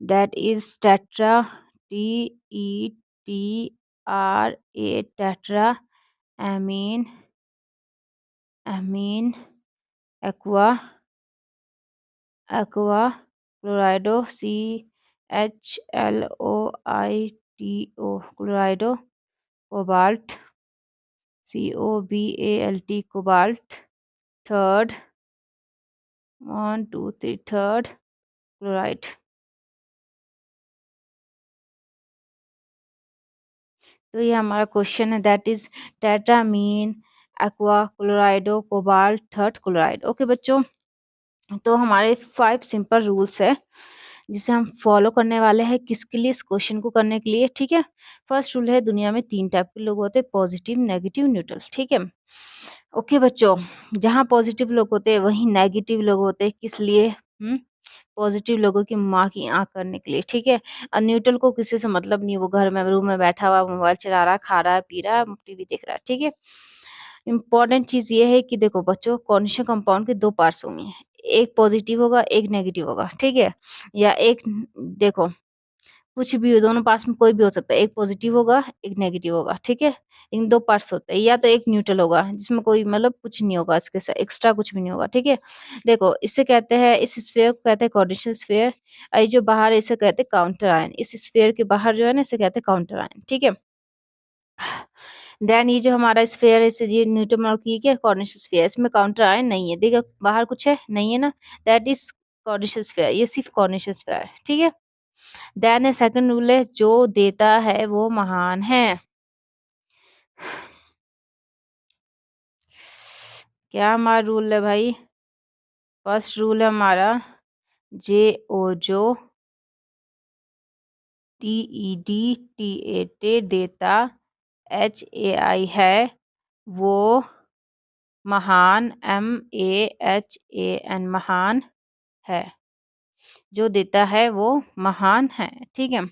that is tetra, Tetra, tetra, amine, aqua chlorido, CHLOITO, chlorido, cobalt, COBALT, cobalt, third, 1 2 3 third chloride। तो ये हमारा question है, that is tetrammine, aqua chlorido, cobalt, third chloride. Okay बच्चों, तो हमारे 5 simple rules है जिसे हम फॉलो करने वाले हैं किसके लिए, इस क्वेश्चन को करने के लिए। ठीक है, फर्स्ट रूल है दुनिया में 3 टाइप के लोग होते हैं, पॉजिटिव, नेगेटिव, न्यूट्रल। ठीक है, ओके बच्चों, जहाँ पॉजिटिव लोग होते हैं वहीं नेगेटिव लोग होते हैं, किस लिए? पॉजिटिव लोगों की माँ की आँख करने के लिए। ठीक है, और न्यूट्रल को किसी से मतलब नहीं, वो घर में रूम में बैठा हुआ मोबाइल चला रहा, खा रहा है, पी रहा है, टीवी देख रहा है। ठीक है, इम्पोर्टेंट चीज ये है कि देखो बच्चों, कॉन्जुगेट कंपाउंड के 2 पार्ट्स होंगे, एक पॉजिटिव होगा, एक नेगेटिव होगा। ठीक है, या एक, देखो कुछ भी हो, दोनों पार्ट्स में कोई भी हो सकता है, एक पॉजिटिव होगा, एक नेगेटिव होगा। ठीक है, इन 2 पार्ट्स होते हैं, या तो एक न्यूट्रल होगा जिसमें कोई मतलब कुछ नहीं होगा, इसके साथ एक्स्ट्रा कुछ भी नहीं होगा। ठीक है, देखो इससे कहते हैं, इस स्फीयर को कहते हैं कोऑर्डिनेशन स्फीयर, और ये जो बाहर है, इसे कहते हैं काउंटर आयन। इस स्फीयर के बाहर जो है ना, इसे कहते हैं काउंटर आयन। ठीक है, देन ये जो हमारा स्फीयर है, इसे ये न्यूटन की क्या कोऑर्डिनेशन स्फीयर, इसमें काउंटर आयन नहीं है, देखो बाहर कुछ है नहीं है ना, दैट इज कोऑर्डिनेशन स्फीयर, ये सिर्फ कोऑर्डिनेशन स्फीयर है। ठीक है, देन है सेकंड रूल है, जो देता है वो महान है। क्या हमारा रूल है भाई? फर्स्ट रूल है हमारा, जे ओ जो, TED देता, HAI है वो महान, MAHAN महान है, जो देता है वो महान है। ठीक है,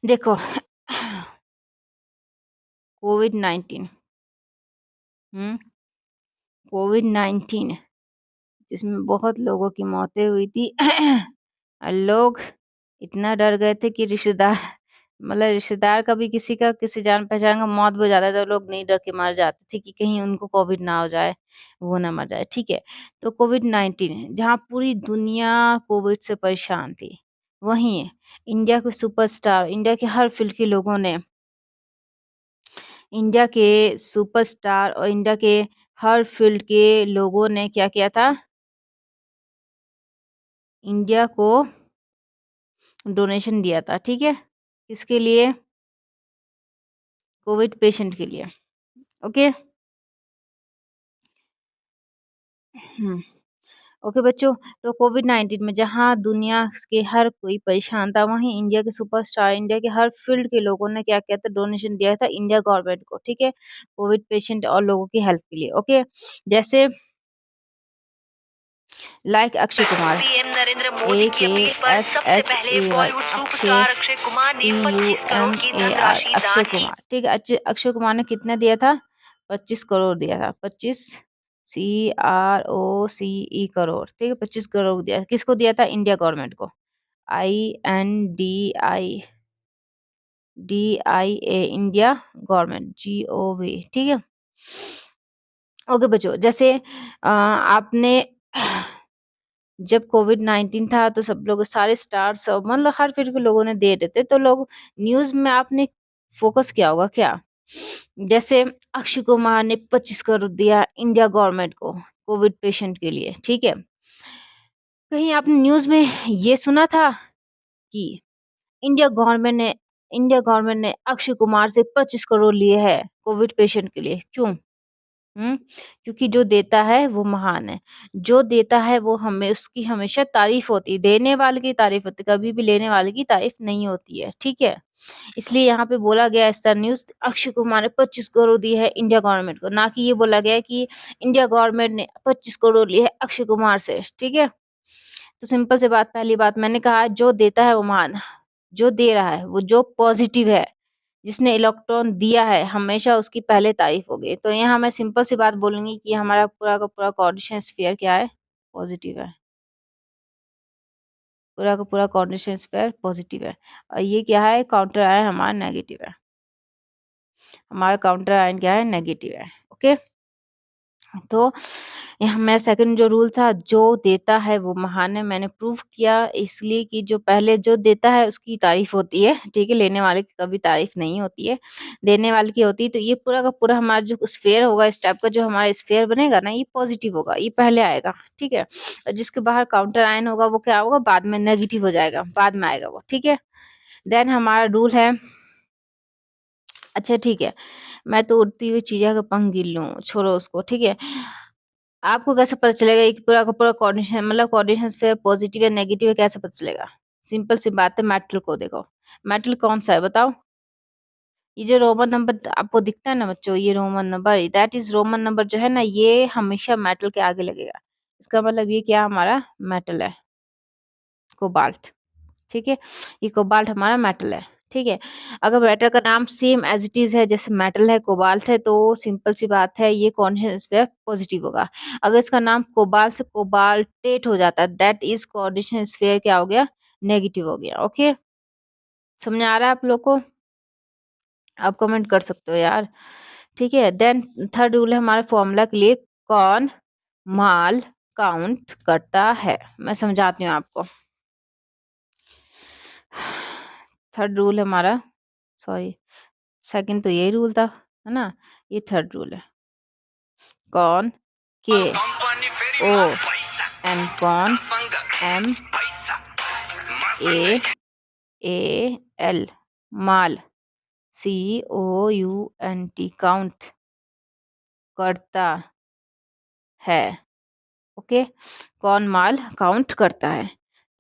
देखो कोविड-19, कोविड-19 जिसमें बहुत लोगों की मौतें हुई थी और लोग इतना डर गए थे कि रिश्तेदार मतलब रिश्तेदार का भी किसी का, किसी जान पहचान का मौत हो जाता था, तो लोग नहीं डर के मार जाते थे कि कहीं उनको कोविड ना हो जाए, वो ना मर जाए। ठीक है, तो कोविड-19 जहाँ पूरी दुनिया कोविड से परेशान थी, वहीं इंडिया के सुपरस्टार, इंडिया के हर फील्ड के लोगों ने, इंडिया के सुपरस्टार और इंडिया के हर फील्ड के लोगों ने क्या किया था, इंडिया को डोनेशन दिया था। ठीक है, किसके लिए? कोविड पेशेंट के लिए। ओके, ओके बच्चों, तो कोविड-19 में जहाँ दुनिया के हर कोई परेशान था, वहीं इंडिया के सुपरस्टार, इंडिया के हर फील्ड के लोगों ने क्या किया था, डोनेशन दिया था इंडिया गवर्नमेंट को। ठीक है, कोविड पेशेंट और लोगों की हेल्प के लिए। ओके, जैसे लाइक अक्षय कुमार, पीएम नरेंद्र मोदी की अपील पर सबसे पहले बॉलीवुड सुपरस्टार अक्षय कुमार ने 25 करोड़ की धनराशि अक्षय दान की। कुमार। ठीक है, अक्षय कुमार ने कितना दिया था? 25 करोड़ दिया था, 25 CROCE करोड़। ठीक है, 25 करोड़ दिया, किसको दिया था? इंडिया गवर्नमेंट को, INDIA इंडिया गवर्नमेंट, GOV। ठीक है, ओके बच्चों, जैसे आपने जब कोविड-19 था तो सब लोग, सारे स्टार्स मतलब हर फील्ड के लोगों ने दे रहे थे, तो लोग न्यूज़ में आपने फोकस किया होगा क्या? जैसे अक्षय कुमार ने 25 करोड़ दिया इंडिया गवर्नमेंट को कोविड पेशेंट के लिए। ठीक है, कहीं आपने न्यूज़ में ये सुना था कि इंडिया गवर्नमेंट ने अक्षय कुमार से 25 करोड़ लिए हैं कोविड पेशेंट के लिए? क्यों? क्योंकि जो देता है वो महान है। जो देता है वो हमें, उसकी हमेशा तारीफ़ होती है, देने वाले की तारीफ़ होती है, कभी भी लेने वाले की तारीफ़ नहीं होती है, ठीक है? इसलिए यहाँ पे बोला गया है स्टार न्यूज़, अक्षय कुमार ने 25 करोड़ दिए हैं इंडिया गवर्नमेंट को, ना कि ये बोला गया है कि इंडिया गवर्नमेंट ने 25 करोड़ लिए हैं अक्षय कुमार से, ठीक है? तो सिंपल सी बात, पहली बात मैंने कहा, जो देता है वो महान, जो दे रहा है, वो जो पॉज़िटिव है, जिसने इलेक्ट्रॉन दिया है, हमेशा उसकी पहले तारीफ होगी। तो यहाँ मैं सिंपल सी बात बोलूँगी कि हमारा पूरा का पूरा कोऑर्डिनेशन स्फीयर क्या है? पॉजिटिव है। पूरा का पूरा कॉन्डिनेशन स्क्वायर पॉजिटिव है, और ये क्या है, काउंटर आयन हमारा नेगेटिव है, हमारा काउंटर आयन क्या है, नेगेटिव है। ओके, तो यहाँ मेरा सेकंड जो रूल था, जो देता है वो महान है, मैंने प्रूव किया, इसलिए कि जो पहले जो देता है उसकी तारीफ होती है, ठीक है, लेने वाले की कभी तारीफ नहीं होती है, देने वाले की होती है। तो ये पूरा का पूरा हमारा जो स्फेयर होगा, इस टाइप का जो हमारा स्फेयर बनेगा ना, ये पॉजिटिव होगा, ये पहले आएगा, ठीक है, और जिसके बाहर काउंटर आयन होगा वो क्या होगा, बाद में नेगेटिव हो जाएगा, बाद में आएगा वो, ठीक है। देन हमारा रूल है, अच्छा ठीक है, मैं तो उड़ती हुई चिड़िया का पंख गिन लूं, छोड़ो उसको, ठीक है। आपको कैसे पता चलेगा कि पूरा का पूरा कोऑर्डिनेशन, मतलब कोऑर्डिनेशन स्फीयर पॉजिटिव या नेगेटिव है, कैसे पता चलेगा? सिंपल सी बात है, मेटल को देखो, मेटल कौन सा है बताओ? ये जो रोमन नंबर आपको दिखता है ना बच्चों, ये Roman number, that is Roman number जो है ना, ये हमेशा मेटल के आगे लगेगा, इसका मतलब ये क्या हमारा मेटल है, कोबाल्ट, ठीक है, ये कोबाल्ट हमारा मेटल है, ठीक है। अगर मेटल का नाम सेम एज इट इज है, जैसे मेटल है कोबाल्ट है, तो सिंपल सी बात है, ये कोऑर्डिनेशन स्फीयर पॉजिटिव होगा। अगर इसका नाम कोबाल्ट से कोबाल्टेट हो जाता है, दैट इज कोऑर्डिनेशन स्फीयर क्या हो गया, नेगेटिव हो गया। ओके, समझ आ रहा है आप लोग को? आप कमेंट कर सकते हो यार, ठीक है। देन थर्ड रूल है हमारे फॉर्मूला के लिए, कौन माल काउंट करता है, मैं समझाती हूँ आपको। थर्ड रूल है हमारा, सॉरी सेकंड तो यही रूल था, है ना, ये थर्ड रूल है, कौन के ओ एन कौन एम ए एल माल COUNT काउंट करता है। ओके, कौन माल काउंट करता है,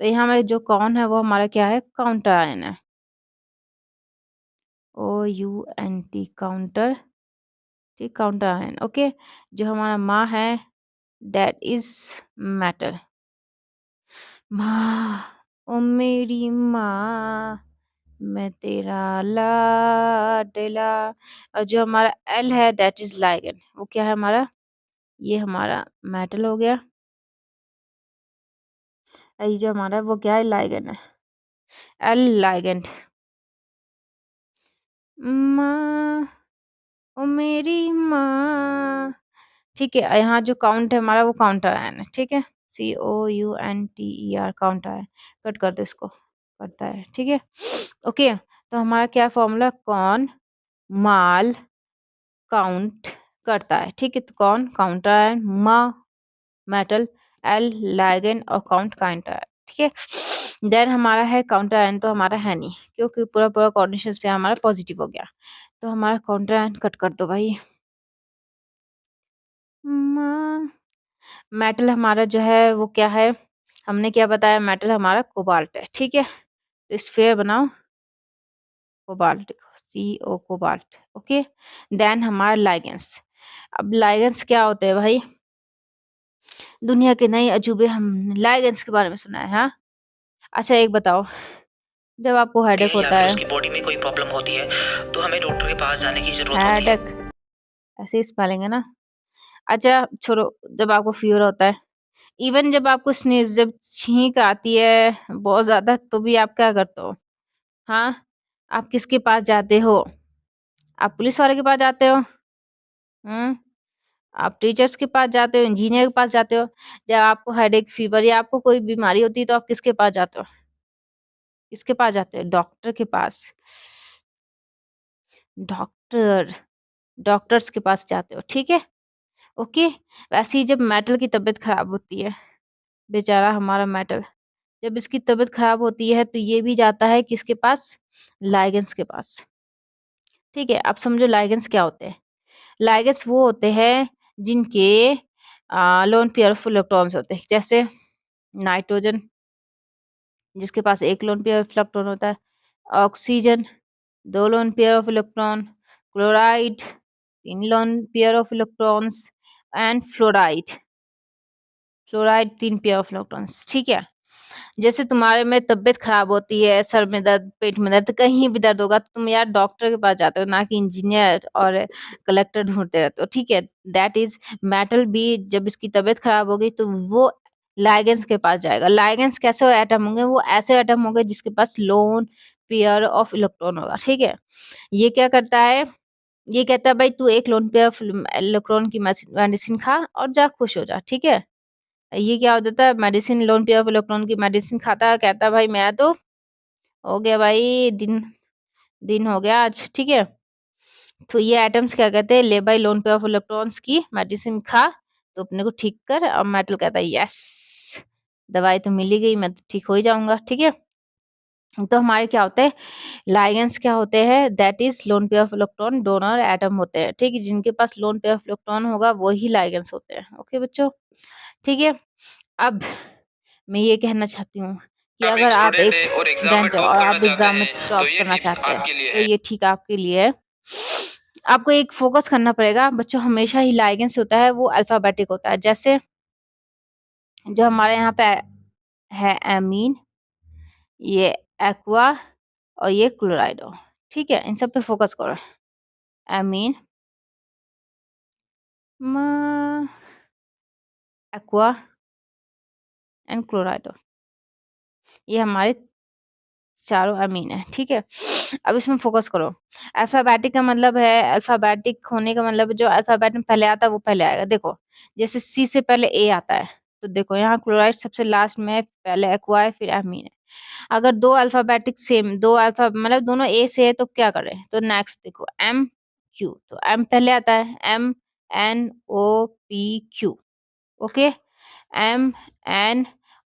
तो यहाँ में जो कौन है वो हमारा क्या है, काउंटर आयन है, OUNT काउंटर, ठीक, काउंटर आयन। ओके, जो हमारा माँ है दैट इज मैटर, माँ ओ मेरी माँ, मैं तेरा लाडला, और जो हमारा एल है दैट इज लाइगेंड, वो क्या है हमारा, ये हमारा मेटल हो गया, और ये जो हमारा वो क्या है, लाइगेंड है, एल लाइगेंड, माँ ओ मेरी माँ, ठीक है। यहाँ जो काउंट है हमारा वो काउंटर आयन है, ठीक है, COUNTER काउंटर आयन, कट कर दो इसको, करता है, ठीक है। ओके, तो हमारा क्या फॉर्मूला, कौन माल काउंट करता है, ठीक है, तो कौन काउंटर आयन, मा मेटल, एल लाइगेंड, और काउंट काउंटर आयन, ठीक है। देन हमारा है काउंटर आयन, तो हमारा है नहीं, क्योंकि पूरा पूरा कोऑर्डिनेशन पे हमारा पॉजिटिव हो गया, तो हमारा काउंटर आयन कट कर दो भाई। मेटल हमारा जो है वो क्या है, हमने क्या बताया, मेटल हमारा कोबाल्ट है, ठीक है, तो स्फीयर बनाओ, cobalt, CO cobalt. Okay, then हमारा लाइगेंस, अब लाइगेंस क्या होते हैं भाई, दुनिया के नए अजूबे, हम लाइगेंस के बारे में सुना है, हाँ। अच्छा एक बताओ, जब आपको हेडेक या होता फिर है, उसकी बॉडी में कोई प्रॉब्लम होती है, तो हमें डॉक्टर के पास जाने की जरूरत होती है। हेडेक ऐसे ही स्पेलिंग है ना, अच्छा छोड़ो, जब आपको फीवर होता है, इवन जब आपको स्नीज, जब छींक आती है बहुत ज्यादा, तो भी आप क्या करते हो, हाँ, आप किसके पास जाते हो, आप पुलिस वाले के पास जाते हो, हम्म, आप टीचर्स के पास जाते हो, इंजीनियर के पास जाते हो, जब आपको हेडेक फीवर या आपको कोई बीमारी होती है, तो आप किसके पास जाते हो, किसके पास जाते हो, डॉक्टर के पास, डॉक्टर, डॉक्टर्स के पास जाते हो, ठीक है। ओके, वैसे ही जब मेटल की तबीयत खराब होती है, बेचारा हमारा मेटल, जब इसकी तबीयत खराब होती है, तो ये भी जाता है किसके पास, लाइगेंस के पास, ठीक है। अब समझो लाइगेंस क्या होते हैं, लाइगेंस वो होते हैं जिनके लोन पेयर ऑफ इलेक्ट्रॉन्स होते हैं, जैसे नाइट्रोजन, जिसके पास एक लोन पेयर ऑफ इलेक्ट्रॉन होता है, oxygen 2 lone pair of electron, chloride 3 lone pair of electrons, and fluoride, fluoride 3 pair of electrons, ठीक है। जैसे तुम्हारे में तबीयत खराब होती है, सर में दर्द, पेट में दर्द, कहीं भी दर्द होगा, तो तुम यार डॉक्टर के पास जाते हो, ना कि इंजीनियर और कलेक्टर ढूंढते रहते हो, ठीक है। दैट इज मेटल भी, जब इसकी तबीयत खराब हो गई, तो वो लाइगेंस के पास जाएगा। लाइगेंस कैसे एटम होंगे? वो ऐसे एटम होंगे जिसके पास लोन पेयर ऑफ इलेक्ट्रॉन होगा, ठीक है। ये क्या करता है? ये कहता है भाई तू एक लोन पेयर ऑफ इलेक्ट्रॉन की मेडिसिन खा और जा खुश हो जा, ठीक है। ये क्या हो जाता है? Medicine, lone pair of electron की मेडिसिन खाता है, कहता है भाई मेरा तो हो गया भाई, दिन दिन हो गया आज, ठीक है। तो ये एटम्स क्या कहते हैं? ले भाई लोन पेयर ऑफ इलेक्ट्रॉन्स की मेडिसिन खा तो अपने को ठीक कर। और मेटल कहता है यस, दवाई तो मिल ही गई, मैं तो ठीक हो ही जाऊंगा, ठीक है। तो हमारे क्या होते हैं? लाइगेंस क्या होते हैं? That is lone pair of electron donor atom होते हैं, ठीक है। जिनके पास लोन पेयर ऑफ इलेक्ट्रॉन होगा वही लाइगेंस होते हैं, ओके बच्चों, ठीक है। अब मैं ये कहना चाहती हूँ कि आप अगर एक आप स्टूडेंट एक है और एग्जाम में स्टूडेंट हो टॉप और करना आप चाहते एग्जाम में हैं तो टॉप ये करना टिप्स चाहते हैं आपके लिए तो है। ये ठीक आपके लिए है। आपको एक फोकस करना पड़ेगा बच्चों, हमेशा ही लाइगेंस होता है वो अल्फाबेटिक होता है। जैसे जो हमारे यहाँ पे है एमीन, ये एक्वा और ये क्लोराइडो, ठीक है। इन सब पे फोकस करो। एमीन, एक्वा एंड क्लोराइडो, ये हमारे चारों अमीन है, ठीक है। अब इसमें फोकस करो। अल्फाबेटिक का मतलब है, अल्फाबेटिक होने का मतलब जो अल्फाबेट में पहले आता है वो पहले आएगा। देखो जैसे सी से पहले ए आता है, तो देखो यहाँ क्लोराइड सबसे लास्ट में है, पहले एक्वा है फिर अमीन है। अगर दो अल्फाबेटिक सेम, दो अल्फा मतलब दोनों ए से है तो क्या करें? तो नेक्स्ट देखो एम क्यू, तो एम पहले आता है, M N O P Q, okay. M N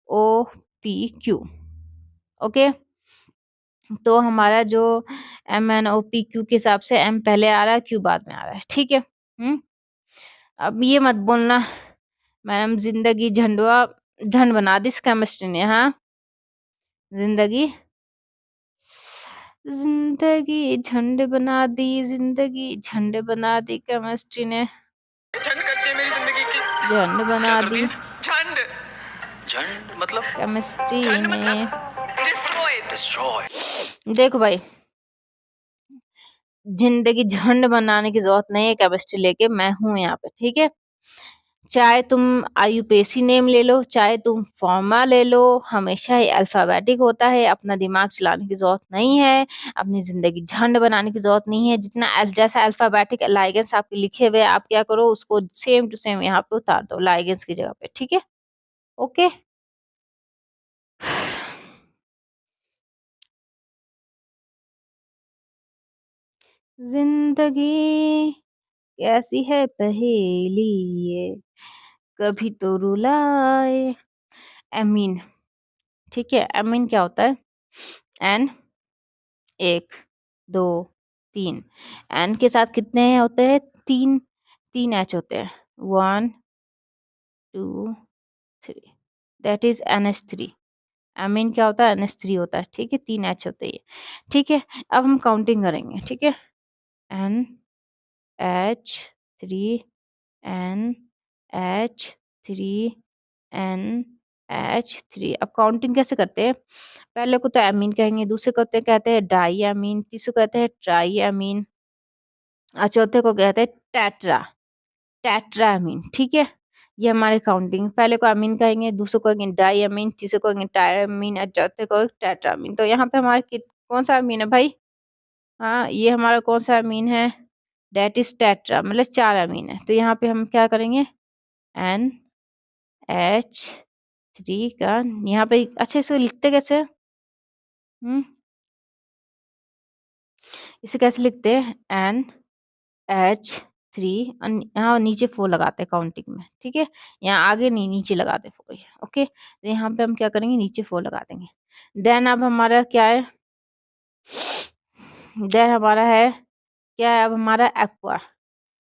O P Q, okay. तो हमारा जो M N O P Q के हिसाब से एम पहले आ रहा है, क्यू बाद में आ रहा है, ठीक है। अब ये मत बोलना मैडम जिंदगी झंडुआ झंड बना दी इस केमिस्ट्री ने, हाँ। जिंदगी जिंदगी झंड बना दी, जिंदगी झंड बना दी केमिस्ट्री ने, झंड करती है मेरी जिंदगी की। झंड क्या बना करती दी है? झंड। झंड मतलब? केमिस्ट्री झंड ने। मतलब डिस्ट्रॉय। डिस्ट्रॉय। देखो भाई, जिंदगी झंड बनाने की जरूरत नहीं है केमिस्ट्री लेके, मैं हूं यहाँ पे, ठीक है। चाहे तुम आईयूपीएसी नेम ले लो, चाहे तुम फॉर्मा ले लो, हमेशा ही अल्फाबेटिक होता है। अपना दिमाग चलाने की जरूरत नहीं है, अपनी जिंदगी झंड बनाने की जरूरत नहीं है। जितना जैसा अल्फाबेटिक लाइगेंस आपके लिखे हुए आप क्या करो, उसको सेम टू सेम यहाँ पे उतार दो लाइगेंस की जगह पे, ठीक है, ओके। जिंदगी कैसी है पहेली ये, कभी तो रुलाए। एमीन, ठीक है। एमीन क्या होता है? एन, एक, दो, तीन। एन के साथ कितने होते हैं? तीन, तीन एच होते हैं। 1 2 3, दैट इज NH3। एमीन क्या होता है? NH3 होता है, ठीक है। तीन एच होते हैं, ठीक है। अब हम काउंटिंग करेंगे, ठीक है। NH3, NH3, NH3। अब काउंटिंग कैसे करते हैं? पहले को तो एमीन कहेंगे, दूसरे को कहते हैं डाई एमीन, तीसरे को कहते हैं ट्राई एमीन, और चौथे को कहते हैं टेट्रा, टेट्रा एमीन, ठीक है। ये हमारे काउंटिंग, पहले को अमीन कहेंगे, दूसरे को कहेंगे डाई अमीन, तीसरे को कहेंगे टायर अमीन, और चौथे को टेट्रा अमीन। तो यहाँ पे हमारे कौन सा अमीन है भाई? हाँ, ये हमारा कौन सा अमीन है? डेट इज टेट्रा, मतलब चार अमीन है। तो यहाँ पे हम क्या करेंगे? NH3 का यहाँ पे अच्छे से लिखते कैसे? इसे कैसे लिखते हैं? NH3, यहाँ नीचे 4 लगाते हैं काउंटिंग में, ठीक है। यहाँ आगे नहीं, नीचे लगाते 4, ओके। तो यहाँ पे हम क्या करेंगे? नीचे 4 लगा देंगे। देन अब हमारा क्या है? देन हमारा है क्या है? अब हमारा एक्वा।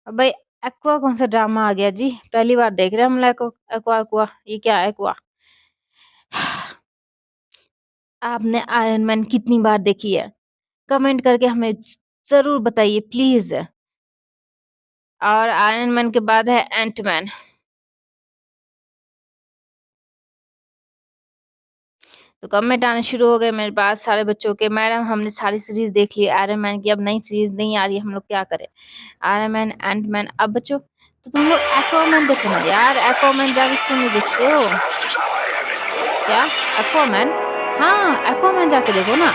अब भाई एक्वा कौन सा ड्रामा आ गया जी? पहली बार देख रहे हैं हम लोग एक्वा। एक्वा ये क्या है? एक्वा आपने आयरन मैन कितनी बार देखी है? कमेंट करके हमें जरूर बताइए प्लीज। और आयरन मैन के बाद है एंटमैन। तो कमेंट आने शुरू हो गए मेरे पास सारे बच्चों के, मैडम हमने सारी सीरीज देख ली आयरन मैन की, अब नई सीरीज नहीं आ रही है, हम लोग क्या करें? Iron Man, Ant Man. अब बच्चों तो तुम लोग एक्वामैन देखो ना यार, एक्वामैन जाके क्यों नहीं देखते हो? क्या एक्वामैन? हाँ, एक्वामैन जाके देखो ना।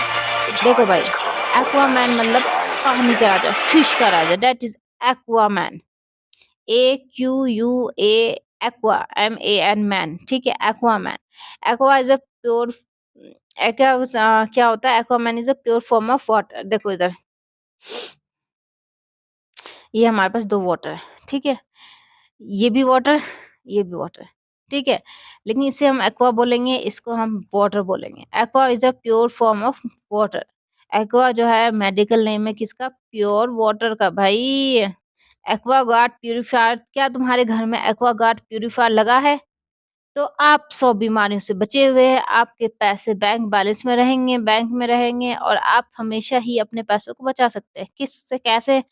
देखो भाई, एक्वामैन मतलब पानी का राजा, फिश का राजा, that is Aquaman. AQUA, aqua, MAN, man, ठीक है, Aquaman. Aqua is a pure, क्या होता है, Aquaman is a pure form of water. देखो इधर, ये हमारे पास दो वाटर है, ठीक है, ये भी वाटर, ये भी वाटर, ठीक है, लेकिन इसे हम एक्वा बोलेंगे, इसको हम वाटर बोलेंगे। Aqua is a pure form of water. Aqua जो है मेडिकल नेम है किसका? प्योर वाटर का भाई। एक्वागार्ड प्यूरिफायर, क्या तुम्हारे घर में एक्वागार्ड प्यूरिफायर लगा है? तो आप 100 बीमारियों से बचे हुए हैं, आपके पैसे बैंक बैलेंस में रहेंगे, बैंक में रहेंगे, और आप हमेशा ही अपने पैसों को बचा सकते हैं। किससे, कैसे?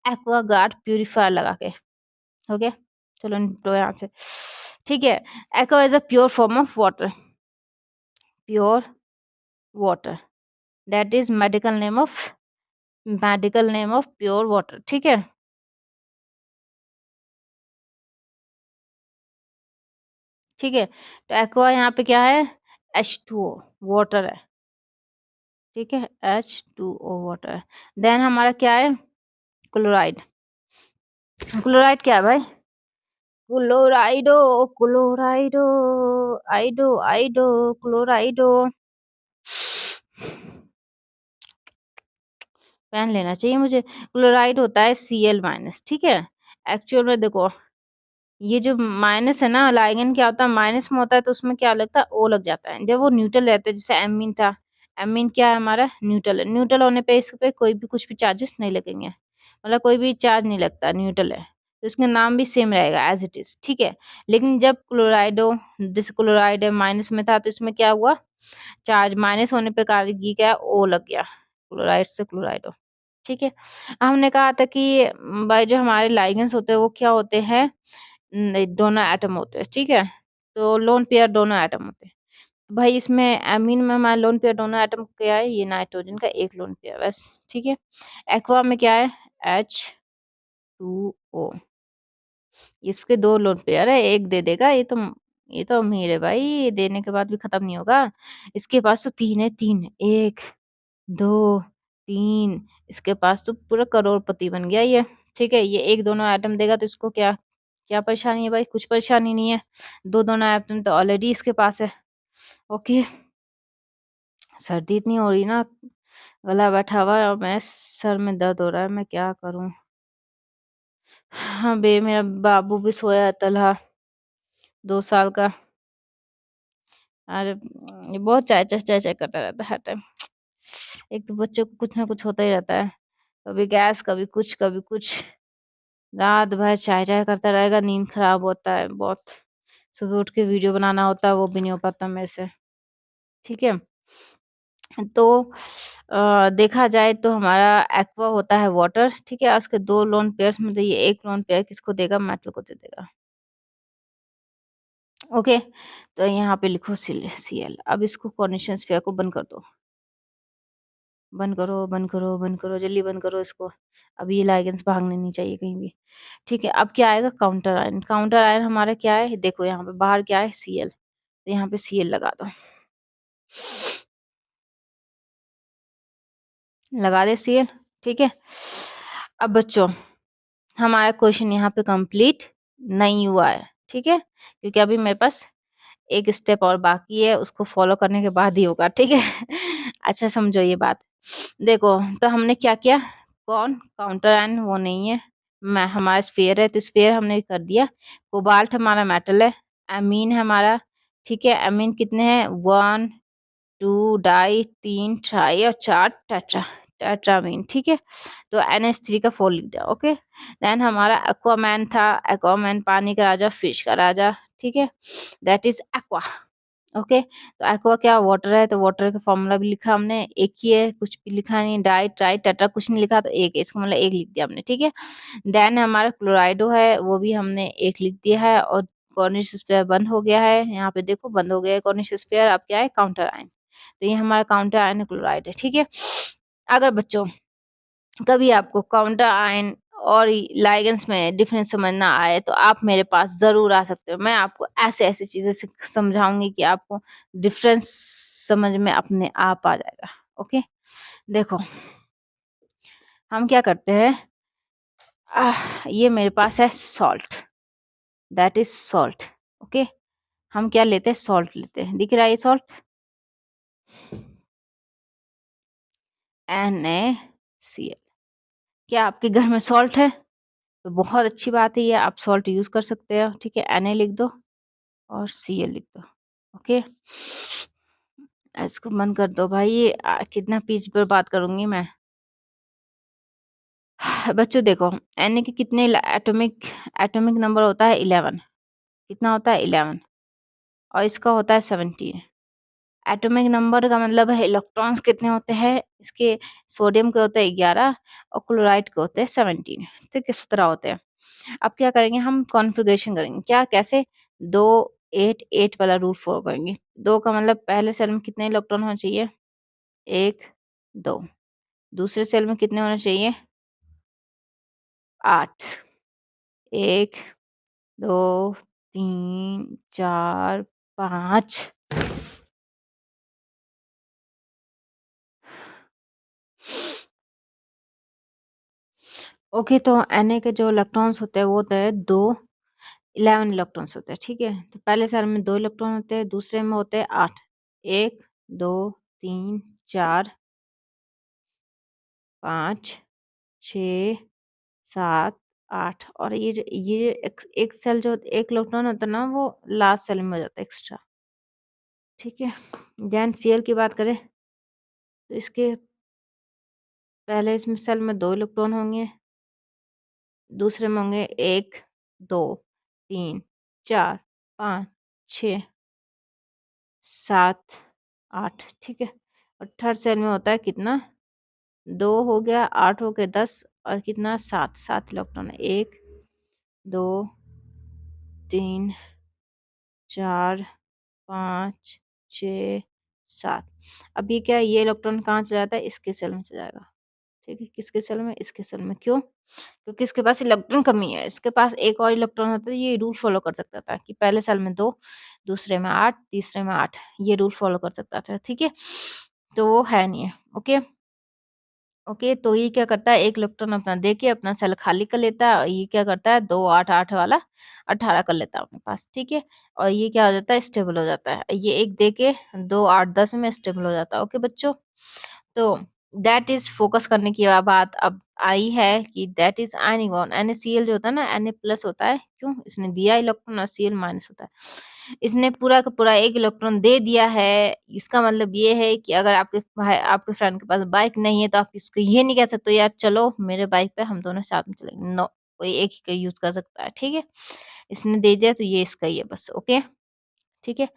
एक्वागार्ड प्यूरिफायर लगा के। हो गया? चलो निपटो यहाँ से। ठीक है, aqua is a pure form of water, pure water, that is medical name of pure water, ठीक है। ठीक है, तो एक्वा यहाँ पे क्या है? H2O, वाटर है, ठीक है, H2O वाटर है। देन हमारा क्या है? क्लोराइड। क्लोराइड क्या है भाई? क्लोराइडो, क्लोराइडो, आइडो, आइडो, क्लोराइडो। पेन लेना चाहिए मुझे। क्लोराइड होता है Cl-, ठीक है। एक्चुअल में देखो, ये जो माइनस है ना, लाइगेंड क्या होता है, माइनस में होता है तो उसमें क्या लगता है? O लग जाता है। जब वो न्यूट्रल रहता है, जैसे एमीन था, एमीन क्या है हमारा? न्यूट्रल है। न्यूट्रल होने पे इस पे कोई भी कुछ भी चार्जेस नहीं लगेंगे, मतलब कोई भी चार्ज नहीं लगता, न्यूट्रल है, तो इसका नाम भी सेम रहेगा एज इट इज, ठीक है। लेकिन जब क्लोराइडो, जैसे क्लोराइड है माइनस में था, तो इसमें क्या हुआ? चार्ज माइनस होने पे कारण ये क्या? O लग गया, क्लोराइड से क्लोराइडो, ठीक है। हमने कहा था कि भाई जो हमारे लाइगेंड्स होते हैं वो क्या होते हैं? दोनों एटम होते हैं, ठीक है, तो लोन पेयर दोनों एटम होते हैं। भाई इसमें एमीन में हमारा लोन पेयर दोनों एटम क्या है? ये नाइट्रोजन का एक लोन पेयर बस, ठीक है। एक्वा में क्या है? H2O, इसके दो लोन पेयर है, एक दे देगा, ये तो अमीर है भाई, ये देने के बाद भी खत्म नहीं होगा। इसके पास तो तीन है, तीन, एक, दो, तीन, इसके पास तो पूरा करोड़पति बन गया ये, ठीक है। ये एक दोनों एटम देगा तो इसको क्या, क्या परेशानी है भाई? कुछ परेशानी नहीं है, दो दोनों एटम तो ऑलरेडी इसके पास है। ओके, सर्दी इतनी हो रही ना, गला बैठा हुआ है और मेरे सर में दर्द हो रहा है, मैं क्या करूं? हाँ बे, मेरा बाबू भी सोया है तलहा, 2 साल का। अरे ये बहुत चाय चाय चाय चाय करता रहता है हर टाइम। एक तो बच्चे को कुछ ना कुछ होता ही रहता है, कभी गैस, कभी कुछ, कभी कुछ, रात भर चाय चाय करता रहेगा, नींद खराब होता है बहुत। सुबह उठ के वीडियो बनाना होता है, वो भी नहीं हो पाता मेरे से, ठीक है। तो देखा जाए तो हमारा एक्वा होता है वाटर, ठीक है, उसके दो लोन पेयर्स में से ये एक लोन पेयर किसको देगा? मेटल को दे देगा। ओके, तो यहाँ पे लिखो Cl। अब इसको कॉर्निशन स्फीयर को बंद कर दो, बंद करो, बंद करो, बंद करो, जल्दी बंद करो इसको। अब ये लाइगेंस भागने नहीं चाहिए कहीं भी, ठीक है। अब क्या आएगा? Counter ion. काउंटर आयन हमारा क्या है? देखो यहाँ पे बाहर क्या है? Cl, तो यहाँ पे Cl लगा दो, लगा दे Cl, ठीक है। अब बच्चों, हमारा क्वेश्चन यहाँ पे कंप्लीट नहीं हुआ है, ठीक है, क्योंकि अभी मेरे पास एक स्टेप और बाकी है, उसको फॉलो करने के बाद ही होगा, ठीक है। अच्छा समझो ये बात। देखो, तो हमने क्या किया? कौन काउंटर आयन? वो नहीं है, मैं हमारा स्फीयर है, तो स्फीयर हमने कर दिया। कोबाल्ट हमारा मेटल है, एमीन है हमारा, ठीक है। एमीन कितने हैं? 1, 2 डाई, 3 ट्राई और 4 टेट्रा, टेट्रामीन, ठीक है। तो NH3 का 4 लिख दिया, ओके। देन हमारा एक्वामैन था, एक्वामैन पानी का राजा, फिश का राजा, ठीक है, दैट इज एक्वा, ओके। तो एक्वा क्या? वाटर है, तो वाटर का फॉर्मूला भी लिखा हमने, एक ही है, कुछ भी लिखा नहीं, डाई ट्राई टेट्रा कुछ नहीं लिखा, तो एक है, इसका मतलब एक लिख दिया हमने, ठीक है। देन हमारा क्लोराइडो है, वो भी हमने एक लिख दिया है, और कॉर्निश स्फीयर बंद हो गया है, यहाँ पे देखो बंद हो गया है कॉर्निश स्फीयर। अब क्या है? काउंटर आयन, तो ये हमारा काउंटर आयन क्लोराइड है, ठीक है। अगर बच्चों कभी आपको काउंटर आयन और लाइगेंड्स में डिफरेंस समझ ना आए तो आप मेरे पास ज़रूर आ सकते हो। मैं आपको ऐसे-ऐसे चीज़ें समझाऊँगी कि आपको डिफरेंस समझ में अपने आप आ जाएगा। ओके? देखो, हम क्या करते हैं, ये मेरे पास है salt, that is salt. Okay? हम क्या लेते हैं, सॉल्ट लेते हैं। दिख रहा है ये सॉल्ट? NaCl। क्या आपके घर में सॉल्ट है? तो बहुत अच्छी बात है ये, आप सॉल्ट यूज़ कर सकते हो। ठीक है? Na लिख दो और Cl लिख दो। ओके? इसको बंद कर दो भाई, ये कितना पेज पर बात करूँगी मैं। बच्चों देखो, Na के कितने एटॉमिक एटॉमिक नंबर होता है 11। कितना होता है 11 और इसका होता है 17। एटॉमिक नंबर का मतलब है इलेक्ट्रॉन्स कितने होते हैं, इसके सोडियम के होते हैं 11 और क्लोराइड के होते हैं 17। ठीक है, 17 होते हैं। अब क्या करेंगे, हम कॉन्फ़िगरेशन करेंगे। क्या, कैसे? 2 8 8 वाला रूल फॉलो करेंगे। 2 का मतलब पहले सेल में कितने इलेक्ट्रॉन होने चाहिए? 1 2। दूसरे सेल में कितने होने चाहिए? 8। 1 2 3 4 5। ओके, तो Na के जो इलेक्ट्रॉन्स होते हैं वो होते हैं 2 11 इलेक्ट्रॉन्स होते हैं। ठीक है? तो पहले सेल में 2 इलेक्ट्रॉन होते हैं, दूसरे में होते हैं 8। 1 2 3 4 5 6 7 8 और ये एक सेल जो एक इलेक्ट्रॉन होता है ना, वो लास्ट सेल में हो जाता है एक्स्ट्रा। ठीक है? देन Cl की बात करें तो इसके पहले इसमें सेल में 2 इलेक्ट्रॉन होंगे, दूसरे में होंगे 1 2 3 4 5 6 7 8। ठीक है? और थर्ड सेल में होता है कितना? 2 हो गया, 8 हो गए 10 और कितना 7 7 इलेक्ट्रॉन है। 1 2 3 4 5 6 7। अब ये क्या है, ये इलेक्ट्रॉन कहाँ चला जाता है? इसके सेल में चला जाएगा। ठीक है? किसके सेल में? इसके सेल में। क्यों? क्योंकि इसके पास इलेक्ट्रॉन कमी है। इसके पास एक और इलेक्ट्रॉन होता है, ये रूल फॉलो कर सकता था कि पहले सेल में 2, दूसरे में 8, तीसरे में 8। ये रूल फॉलो कर सकता था। ठीक है? तो वो है नहीं है। ओके? ओके, तो ये क्या करता है, एक इलेक्ट्रॉन अपना दे के अपना सेल खाली कर लेता है और ये क्या करता है 2 8 8 वाला 18 कर लेता है अपने पास। ठीक है? और ये क्या हो जाता है, स्टेबल हो जाता है। ये एक दे के 2 8 10 में स्टेबल हो जाता है। ओके बच्चों? तो दैट इज़ फोकस करने की बात अब आई है कि that is ionic bond. NaCl जो होता है ना, Na प्लस होता है। क्यों? इसने दिया इलेक्ट्रॉन और Cl माइनस होता है। इसने पूरा का पूरा 1 इलेक्ट्रॉन दे दिया है। इसका मतलब ये है कि अगर आपके फ्रेंड के पास बाइक नहीं है तो आप इसको ये नहीं कह सकते यार चलो मेरे बाइक पे हम दोनों साथ में चलेंगे। नो, कोई एक ही का यूज़ कर सकता है। ठीक है? इसने दे दिया तो ये इसका ही है बस। ओके? ठीक है?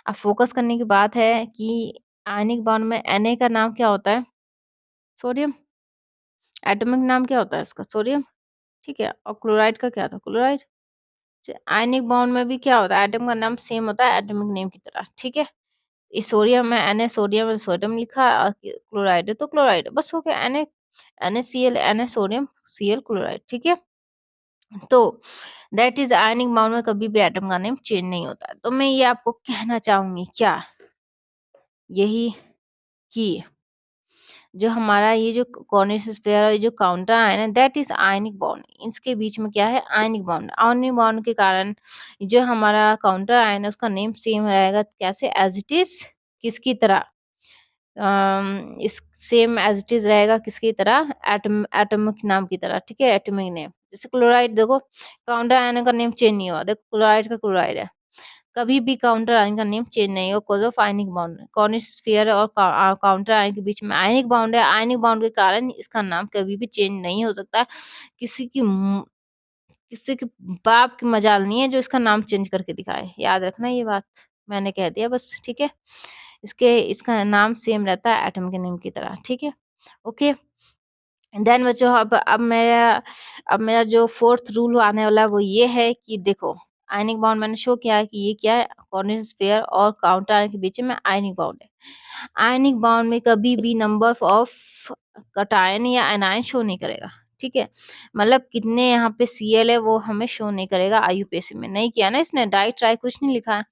अब फोकस करने की बात है कि आयनिक बॉन्ड में Na का नाम क्या होता है? सोडियम। एटॉमिक नाम क्या होता है इसका? सोडियम। ठीक है? और क्लोराइड का क्या था? क्लोराइड। आयनिक बॉन्ड में भी क्या होता है? एटम का नाम सेम होता है एटॉमिक नेम की तरह। ठीक है? ये सोडियम है, Na सोडियम है, सोडियम लिखा है और क्लोराइड है तो क्लोराइड है। बस हो गया। NaCl, Na sodium, Cl chloride. ठीक है? तो दैट इज़ आयनिक बॉन्ड में कभी भी एटम का नेम चेंज नहीं होता है। तो मैं ये आपको कहना चाहूँगी क्या? यही कि जो हमारा ये जो कॉर्निश स्फीयर और ये जो काउंटर आयन है दैट इज आयनिक बॉन्ड। इसके बीच में क्या है? Ionic bond. आयनिक बॉन्ड के कारण जो हमारा काउंटर आयन है उसका नेम सेम रहेगा। कैसे? एज इट इज किसकी तरह? इस सेम एज इट इज रहेगा किसकी तरह? एटॉमिक नाम की तरह। ठीक है? Atomic name. जैसे क्लोराइड देखो, काउंटर आयन का नेम चेंज नहीं हुआ। देखो क्लोराइड का क्लोराइड है। कभी भी काउंटर आयन का नेम चेंज नहीं हो cause of ionic bond. Cornish sphere और काउंटर आयन के बीच में आयनिक बॉन्ड है। आयनिक बॉन्ड के कारण इसका नाम कभी भी चेंज नहीं हो सकता। किसी की किसी के बाप की मजाल नहीं है जो इसका नाम चेंज करके दिखाए। याद रखना ये बात, मैंने कह दिया बस। ठीक है? इसका नाम सेम रहता है एटम के नेम की तरह। ठीक है? ओके, देन बच्चों अब मेरा जो फोर्थ रूल आने वाला है वो ये है कि देखो, आयनिक बॉन्ड मैंने शो किया है कि ये क्या है, कॉर्निश स्फीयर और काउंटर आयन के बीच में आयनिक बॉन्ड है। आयनिक बॉन्ड में कभी भी नंबर ऑफ कटायन या एनायन शो नहीं करेगा। ठीक है, मतलब कितने यहाँ पे Cl है वो हमें शो नहीं करेगा IUPAC में, नहीं किया ना इसने, डाई ट्राई कुछ नहीं लिखा है।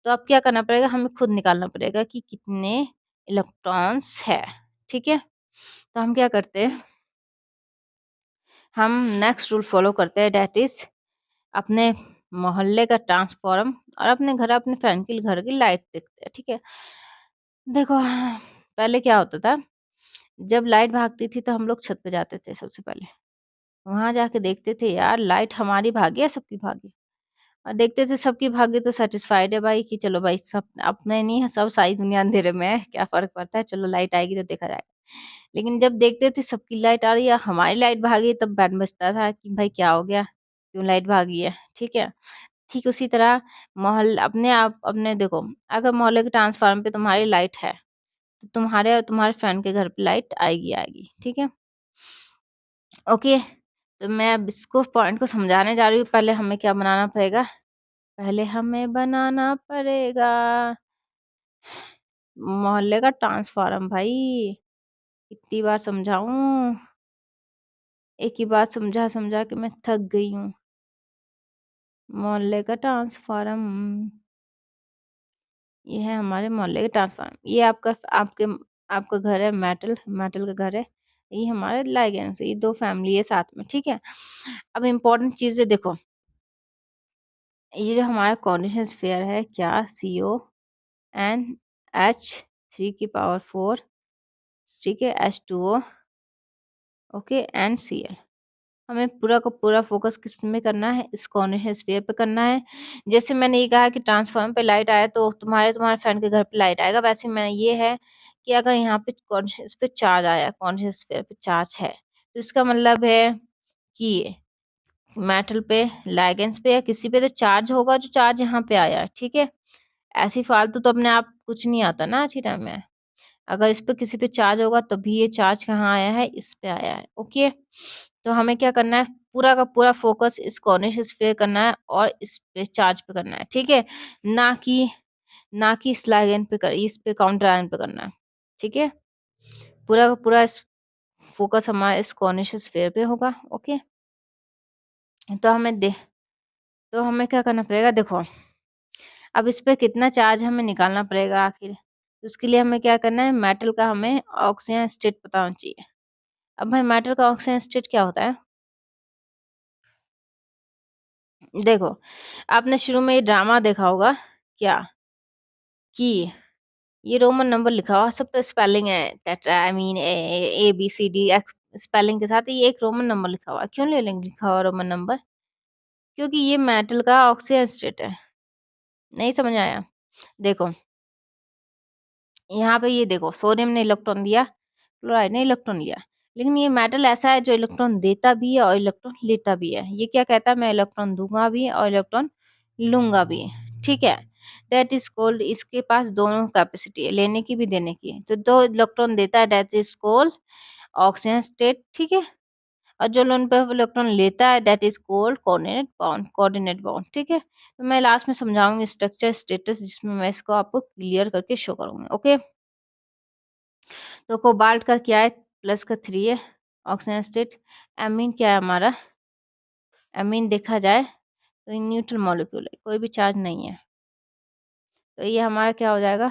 तो अब क्या करना पड़ेगा, हमें खुद निकालना पड़ेगा कि कितने इलेक्ट्रॉन्स है। ठीक है, तो हम क्या करते हैं, हम नेक्स्ट रूल फॉलो करते हैं, डेट इज अपने मोहल्ले का ट्रांसफॉर्म और अपने घर, अपने फ्रेंड के घर की लाइट देखते हैं। ठीक है, देखो पहले क्या होता था, जब लाइट भागती थी तो हम लोग छत पे जाते थे, सबसे पहले वहां जाके देखते थे यार लाइट हमारी भागी या सबकी भागी, और देखते थे सबकी भागी तो सेटिस्फाइड है भाई कि चलो भाई सब अपने नहीं है, सब सारी दुनिया अंधेरे में है, क्या फर्क पड़ता है, चलो लाइट आएगी तो देखा जाएगा। लेकिन जब देखते थे सबकी लाइट आ रही है, हमारी लाइट भागी, तब बैंड बजता था कि भाई क्या हो गया, क्यों लाइट भागी है। ठीक है, ठीक उसी तरह मोहल्ले अपने आप अपने देखो, अगर मोहल्ले के ट्रांसफार्मर पे तुम्हारी लाइट है तो तुम्हारे और तुम्हारे फ्रेंड के घर पे लाइट आएगी आएगी। ठीक है, ओके, तो मैं अब इसको पॉइंट को समझाने जा रही हूँ। पहले हमें क्या बनाना पड़ेगा, पहले हमें बनाना पड़ेगा मोहल्ले का ट्रांसफार्मर। भाई कितनी बार समझाऊं, एक ही बात समझा समझा के मैं थक गई हूँ। मोहल्ले का ट्रांसफार्मर, ये है हमारे मोहल्ले के ट्रांसफार्मर। ये आपका आपके आपका घर है, मेटल मेटल का घर है, ये हमारे लाइगेंस, ये दो फैमिली है साथ में। ठीक है, अब इम्पोर्टेंट चीजें देखो, ये जो हमारा कॉन्डेंसेशन स्फीयर है, क्या CONH3 की पावर 4, ठीक है, H2O, ओके, एंड Cl। हमें पूरा का पूरा फोकस किस में करना है, इस कॉन्डेंसेशन स्फीयर पे करना है। जैसे मैंने ये कहा कि ट्रांसफार्मर पे लाइट आया तो तुम्हारे फ्रेंड के घर पे लाइट आएगा, वैसे मैं ये है कि अगर यहाँ पे कॉन्डेंसेशन पे चार्ज आया, कॉन्डेंसेशन स्फीयर पे चार्ज है, तो इसका मतलब है कि मेटल पे, लाइगेंस पे या किसी पे तो चार्ज होगा, जो चार्ज यहाँ पे आया है। ठीक है, ऐसी फालतू तो अपने आप कुछ नहीं आता ना आज के टाइम में, अगर इस पे किसी पे चार्ज होगा तभी ये चार्ज कहाँ आया है, इस पे आया है। ओके, तो हमें क्या करना है, पूरा का पूरा फोकस इस कॉर्निश स्फीयर करना है और इस पे चार्ज पे करना है। ठीक है, ना कि इस लाइगेंड पे कर, इस पे काउंटर आयन पे करना है। ठीक है, पूरा का पूरा फोकस हमारा इस कॉर्निश स्फीयर पे होगा। ओके, तो हमें क्या करना पड़ेगा, देखो अब इस पे कितना चार्ज हमें निकालना पड़ेगा आखिर, तो उसके लिए हमें क्या करना है, मेटल का हमें ऑक्सीजन स्टेट पता होना चाहिए। अब भाई मेटल का ऑक्सीजन स्टेट क्या होता है, देखो आपने शुरू में ये ड्रामा देखा होगा क्या, कि ये रोमन नंबर लिखा हुआ, सब तो स्पेलिंग है, tetra I mean ABCD spelling के साथ ये एक रोमन नंबर लिखा हुआ, क्यों लिखा हुआ रोमन नंबर, क्योंकि ये मेटल का ऑक्सीजन स्टेट है। नहीं समझ आया, देखो यहाँ पे ये देखो, सोडियम ने इलेक्ट्रॉन दिया, क्लोराइड ने इलेक्ट्रॉन लिया, लेकिन ये मेटल ऐसा है जो इलेक्ट्रॉन देता भी है और इलेक्ट्रॉन लेता भी है। ये क्या कहता है, मैं इलेक्ट्रॉन दूंगा भी और इलेक्ट्रॉन लूंगा भी। ठीक है, दैट इज कोल्ड, इसके पास दोनों कैपेसिटी है, लेने की भी देने की, तो दो इलेक्ट्रॉन देता है, that is cold oxygen state. ठीक है, और जो लोन पे इलेक्ट्रॉन लेता है that is cold coordinate bond. ठीक है, तो मैं लास्ट में समझाऊंगी स्ट्रक्चर स्टेटस, जिसमें मैं इसको आपको क्लियर करके शो करूंगी। ओके, तो कोबाल्ट का क्या है, प्लस का 3 है ऑक्सीजन स्टेट। एमीन क्या है हमारा, एमीन देखा जाए तो न्यूट्रल मॉलिक्यूल है, कोई भी चार्ज नहीं है, तो ये हमारा क्या हो जाएगा,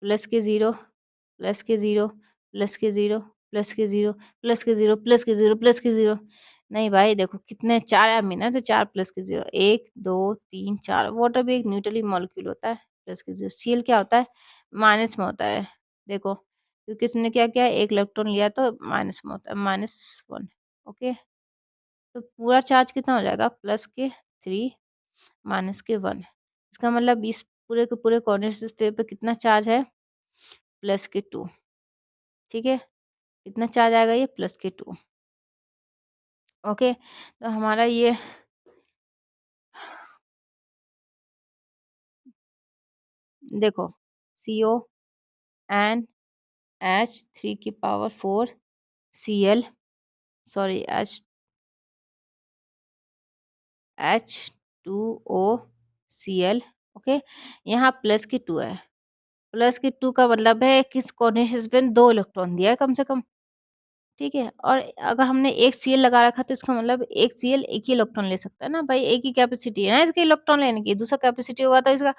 प्लस के 0, प्लस के 0, प्लस के 0, प्लस के 0, प्लस के 0, प्लस के 0, प्लस के 0। नहीं भाई देखो कितने, 4 एमीन है तो 4 प्लस के 0, 1 2 3 4। वाटर भी एक न्यूट्रली मॉलिक्यूल होता है, प्लस के 0। सीएल क्या होता है, माइनस में होता है, देखो क्योंकि इसने क्या किया, एक इलेक्ट्रॉन लिया तो माइनस में होता है, -1। ओके, तो पूरा चार्ज कितना हो जाएगा, प्लस के 3 माइनस के 1। इसका मतलब इस पूरे के पूरे कोऑर्डिनेट पे कितना चार्ज है, प्लस के 2। ठीक है, कितना चार्ज आएगा, ये प्लस के 2। ओके, तो हमारा ये देखो CONH3 की power 4 Cl, sorry H2O Cl। Okay, यहाँ प्लस के 2 है, प्लस के 2 का मतलब है किस कोऑर्डिनेशन पे दो इलेक्ट्रॉन दिया है कम से कम। ठीक है। और अगर हमने एक Cl लगा रखा तो इसका मतलब एक Cl एक ही इलेक्ट्रॉन ले सकता है ना भाई, एक ही कैपेसिटी है ना इसकी इलेक्ट्रॉन लेने की, दूसरा कैपेसिटी होगा तो इसका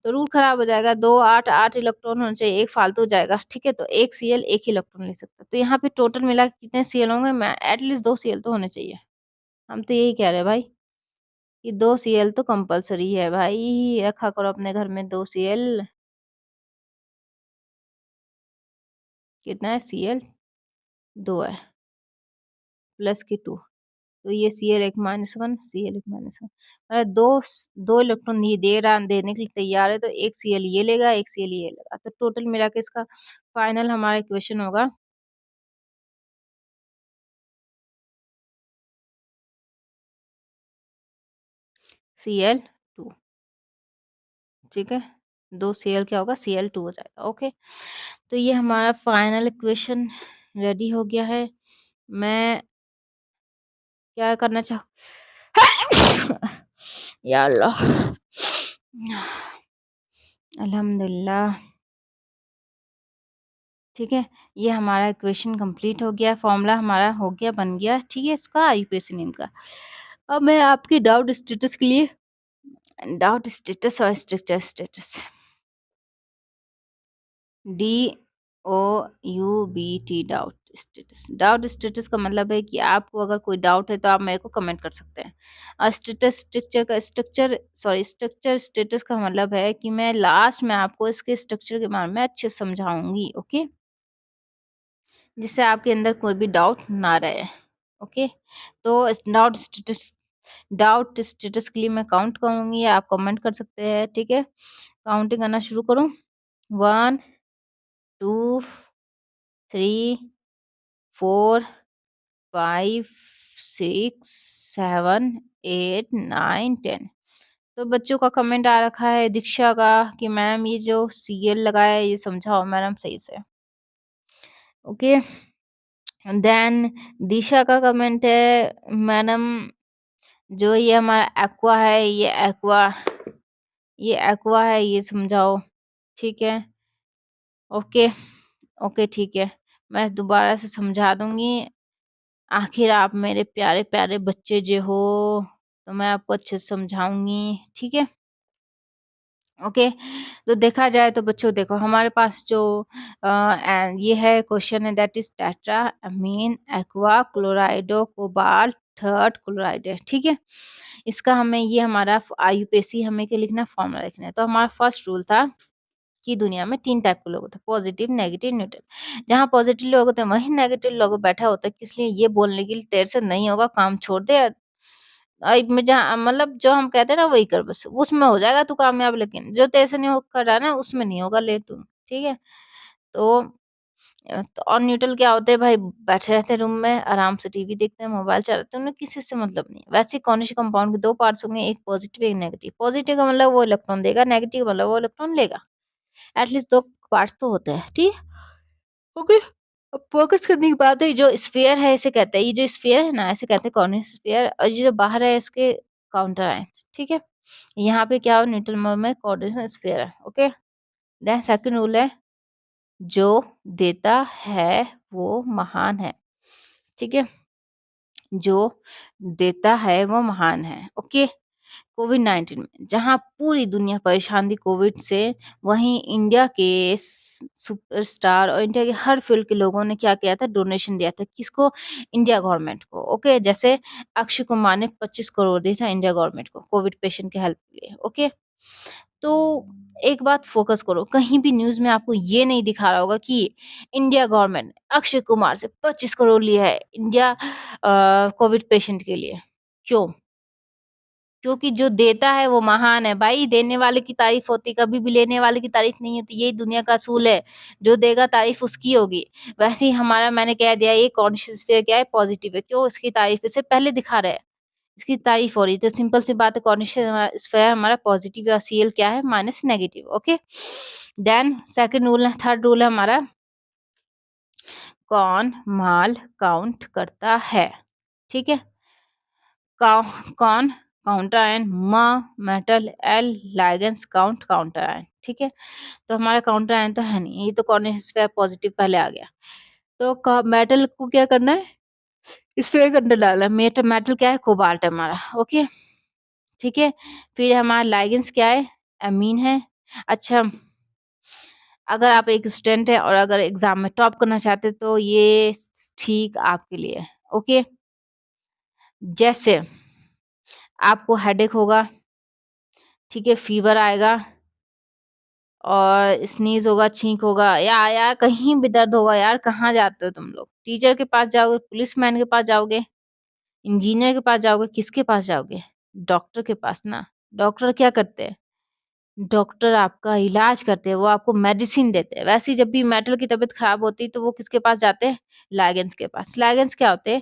तो रूल खराब हो जाएगा। 2 8 8 इलेक्ट्रॉन होने चाहिए, एक फालतू हो जाएगा, ठीक है। तो एक Cl एक ही इलेक्ट्रॉन ले सकता है। तो यहाँ पे टोटल मिला के कितने Cl होंगे, मैं एटलीस्ट 2 Cl तो होने चाहिए। हम तो यही कह रहे हैं भाई कि 2 Cl तो कंपल्सरी है भाई, रखा करो अपने घर में 2 Cl। कितना है Cl 2 है प्लस की 2, तो ये Cl एक -1 Cl एक -1 मतलब दो इलेक्ट्रॉन ये देने के लिए तैयार है, तो एक Cl ये लेगा एक Cl ये लेगा, तो टोटल मिला के इसका फाइनल हमारा इक्वेशन होगा Cl2, ठीक है। 2 Cl क्या होगा Cl2 हो जाएगा। ओके, तो ये हमारा फाइनल इक्वेशन रेडी हो गया है। मैं क्या करना चाहूँ या अल्लाह, अल्हम्दुलिल्लाह, ठीक है। ये हमारा इक्वेशन कंप्लीट हो गया, फॉर्मूला हमारा हो गया, बन गया, ठीक है, इसका आईयूपीएसी नेम का। अब मैं आपके डाउट स्टेटस के लिए डाउट स्टेटस और structure status DOUBT doubt status का मतलब है कि आपको अगर कोई डाउट है तो आप मेरे को कमेंट कर सकते हैं। और स्ट्रक्चर स्टेटस का मतलब है कि मैं लास्ट में आपको इसके स्ट्रक्चर के बारे में अच्छे से समझाऊंगी, ओके, जिससे आपके अंदर कोई भी डाउट ना रहे। ओके, तो डाउट स्टेटस के लिए मैं काउंट करूंगी, आप कमेंट कर सकते हैं, ठीक है। काउंटिंग करना शुरू करूं, 1 2 3 4 5 6 7 8 9 10। तो बच्चों का कमेंट आ रखा है दीक्षा का कि मैम ये जो Cl लगाया है ये समझाओ मैडम सही से। ओके, देन दिशा का कमेंट है मैडम जो ये हमारा एक्वा है ये एक्वा है ये समझाओ, ठीक है। ओके ओके ठीक है, मैं दोबारा से समझा दूंगी। आखिर आप मेरे प्यारे प्यारे बच्चे जो हो, तो मैं आपको अच्छे से समझाऊंगी, ठीक है। ओके, तो देखा जाए तो बच्चों देखो हमारे पास जो ये है क्वेश्चन है that is tetra amine aqua chlorido cobalt third chloride है, ठीक है। इसका हमें ये हमारा आईयूपीएसी हमें क्या लिखना, फॉर्मूला लिखना है। तो हमारा फर्स्ट रूल था कि दुनिया में 3 टाइप के लोग होते हैं, पॉजिटिव नेगेटिव न्यूट्रल। जहाँ पॉजिटिव लोग होते हैं वहीं नेगेटिव लोग बैठा होता है, किस लिए, ये बोलने के लिए तेरे से नहीं होगा काम छोड़ दे, में जहाँ मतलब जो हम कहते हैं ना वही कर, बस उसमें हो जाएगा तू कामयाब, लेकिन जो तेरे से नहीं कर रहा है ना उसमें नहीं होगा ले तू, ठीक है। तो तो और न्यूट्रल क्या होते हैं भाई, बैठे रहते हैं रूम में आराम से टीवी देखते हैं मोबाइल चलाते हैं, उन्हें किसी से मतलब नहीं है। वैसे ही कौनसी कंपाउंड के 2 पार्ट्स होंगे, एक पॉजिटिव एक नेगेटिव। पॉजिटिव का मतलब वो इलेक्ट्रॉन देगा, नेगेटिव का मतलब वो इलेक्ट्रॉन लेगा, एटलीस्ट 2 पार्ट्स तो होते हैं, ठीक है। ओके, अब फोकस करने की बात है, जो स्फीयर है इसे कहते हैं, ये जो स्फीयर है ना इसे कहते हैं कॉर्निश स्फीयर, और ये जो बाहर है इसके काउंटर आयन, ठीक है। यहाँ पे क्या हो, न्यूट्रल मोड में कोऑर्डिनेशन स्फीयर है, ओके। देन सेकंड रूल है जो देता है वो महान है, ठीक है, जो देता है वो महान है, ओके। कोविड-19 में जहाँ पूरी दुनिया परेशान थी कोविड से, वहीं इंडिया के सुपरस्टार और इंडिया के हर फील्ड के लोगों ने क्या किया था, डोनेशन दिया था, किसको, इंडिया गवर्नमेंट को, ओके। जैसे अक्षय कुमार ने 25 करोड़ दिया था इंडिया गवर्नमेंट को कोविड पेशेंट के हेल्प के लिए, ओके। तो एक बात फोकस करो, कहीं भी न्यूज़ में आपको ये नहीं दिखा रहा होगा कि इंडिया गवर्नमेंट ने अक्षय कुमार से 25 करोड़ लिया है इंडिया कोविड पेशेंट के लिए। क्यों? क्योंकि जो देता है वो महान है भाई, देने वाले की तारीफ होती, कभी भी लेने वाले की तारीफ नहीं होती, यही दुनिया का असूल है। जो देगा तारीफ उसकी होगी। वैसे ही हमारा मैंने कह दिया ये कॉन्शियस फेयर क्या है, पॉजिटिव है, क्यों, इसकी तारीफ इसे पहले दिखा रहा है, इसकी तारीफ हो रही है, तो सिंपल सी बात है कॉन्शियस फेयर हमारा पॉजिटिव है और सीएल क्या है, minus negative, okay. Then second rule है, थर्ड रूल है हमारा, कौन माल काउंट करता है, ठीक है। कौन counter ion, M metal, L ligands count counter ion, ठीक है। तो हमारा काउंटर आयन तो है नहीं, ये तो कॉर्निश पॉजिटिव पहले आ गया। तो मेटल को क्या करना है, स्फीयर के अंदर डालना है। मेटल क्या है, कोबाल्ट है हमारा। ओके, ठीक है। फिर हमारा लाइगेंस क्या है, एमीन है। अच्छा, अगर आप एक स्टूडेंट है और अगर एग्जाम में टॉप करना चाहते हैं तो ये ठीक आपके लिए है। ओके, जैसे आपको हेडेक होगा, ठीक है, फीवर आएगा और स्नीज होगा, छींक होगा, या यार कहीं भी दर्द होगा, यार कहाँ जाते हो तुम लोग? टीचर के पास जाओगे, पुलिसमैन के पास जाओगे, इंजीनियर के पास जाओगे, किसके पास जाओगे? डॉक्टर के पास ना। डॉक्टर क्या करते हैं? डॉक्टर आपका इलाज करते हैं, वो आपको मेडिसिन देते हैं। वैसे ही जब भी मेटल की तबीयत खराब होती है तो वो किसके पास जाते हैं? लाइगेंस के पास। लाइगेंस क्या होते हैं?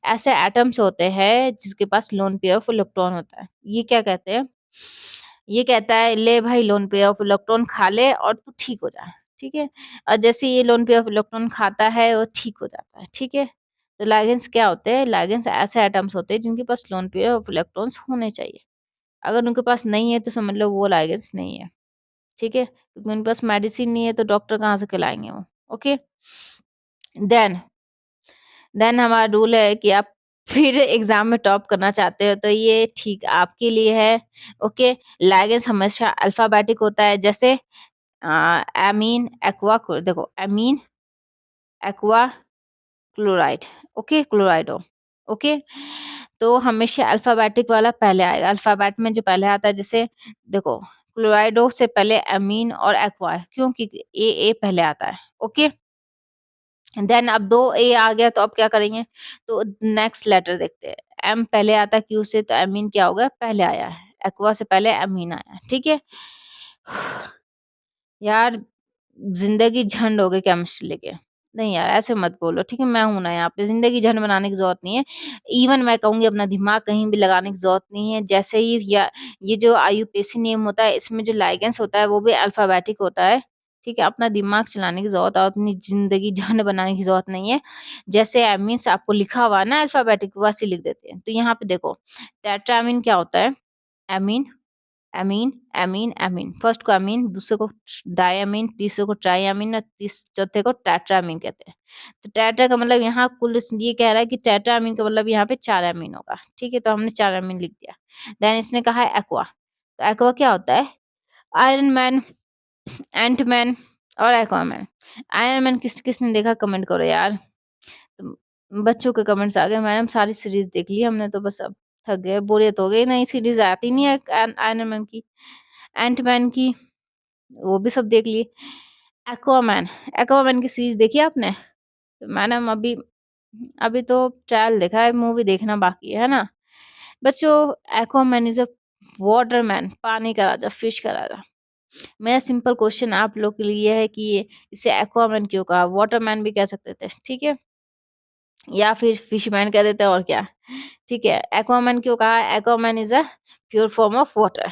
ऐसे एटम्स होते हैं जिसके पास लोन पेयर ऑफ इलेक्ट्रॉन होता है। ये क्या कहते हैं? ये कहता है ले भाई लोन पेयर ऑफ इलेक्ट्रॉन खा ले और तू ठीक हो जा। ठीक है? और जैसे ये लोन पेयर ऑफ इलेक्ट्रॉन खाता है वो ठीक हो जाता है। ठीक है? तो लाइगेंस क्या होते हैं? लाइगेंस ऐसे एटम्स होते हैं जिनके पास लोन पेयर ऑफ इलेक्ट्रॉन्स होने चाहिए। अगर उनके पास नहीं है तो समझ लो वो लाइगेंस नहीं है। ठीक है? क्योंकि उनके पास मेडिसिन नहीं है तो डॉक्टर कहाँ से खिलाएँगे वो। ओके? देन देन हमारा रूल है कि आप फिर एग्ज़ाम में टॉप करना चाहते हो तो ये ठीक आपके लिए है। ओके? लाइगेंस हमेशा अल्फ़ाबेटिक होता है, जैसे एमीन, एक्वा को देखो, amine, aqua, chloride. Okay? क्लोराइडो। Okay? तो हमेशा अल्फ़ाबेटिक वाला पहले आएगा। अल्फ़ाबेट में जो पहले आता है, जैसे देखो, क्लोराइडो से पहले एमीन और एक्वा है। क्यों? क्योंकि ए पहले आता है। ओके? देन अब 2 ए आ गया तो अब क्या करेंगे? तो नेक्स्ट लेटर देखते हैं। एम पहले आता है क्यू से, तो एमीन क्या हो गया? पहले आया है। एक्वा से पहले एमीन आया है। ठीक है? यार ज़िंदगी झंड हो गई केमिस्ट्री लेके। नहीं यार ऐसे मत बोलो, ठीक है? मैं हूँ ना यहाँ पे, ज़िंदगी झंड बनाने की ज़रूरत नहीं है। इवन मैं कहूँगी अपना दिमाग कहीं भी लगाने की ज़रूरत नहीं है। जैसे ही या ये जो आईयूपीएसी नेम होता है, इसमें जो लाइगेंस होता है वो भी अल्फ़ाबेटिक होता है, ठीक है? अपना दिमाग चलाने की ज़रूरत है और अपनी ज़िंदगी झंड बनाने की ज़रूरत नहीं है। जैसे एमीन्स आपको लिखा हुआ है ना अल्फ़ाबेटिक, वैसे लिख देते हैं। तो यहाँ पे देखो, टेट्रामीन क्या होता है? Amine, amine, amine, amine. First को एमीन, दूसरे को डायमीन, तीसरे को ट्राइअमीन और चौथे को टेट्रामीन कहते हैं। तो टेट्रा का मतलब यहाँ कुल ये कह रहा है कि टेट्रामीन का मतलब यहाँ पे 4 अमीन होगा। ठीक है? तो हमने 4 अमीन लिख दिया। देन इसने कहा है एक्वा। तो एक्वा क्या होता है? आयरन मैन, एंट मैन और एक्वामैन। आयरन मैन किसने देखा कमेंट करो यार। तो बच्चों के कमेंट्स आ गए, मैडम सारी सीरीज़ देख ली हमने तो बस अब थक गए, बोरियत हो गई, नई सीरीज़ आती नहीं है आयरन मैन की, एंट मैन की, वो भी सब देख लिए। एक्वामैन, एक्वामैन की सीरीज़ देखी आपने? तो मैडम अभी अभी तो ट्रायल देखा है, मूवी देखना बाकी है ना? बच्चों, एक्वामैन इज़ अ वाटरमैन, पानी का राजा, फिश का राजा। मेरा सिंपल क्वेश्चन आप लोग के लिए ये है कि इसे एक्वामैन क्यों कहा? वाटरमैन भी कह सकते थे, ठीक है? या फिर फिशमैन कह देते हैं और क्या, ठीक है? एक्वामैन क्यों कहा? Aquaman is a pure form of water.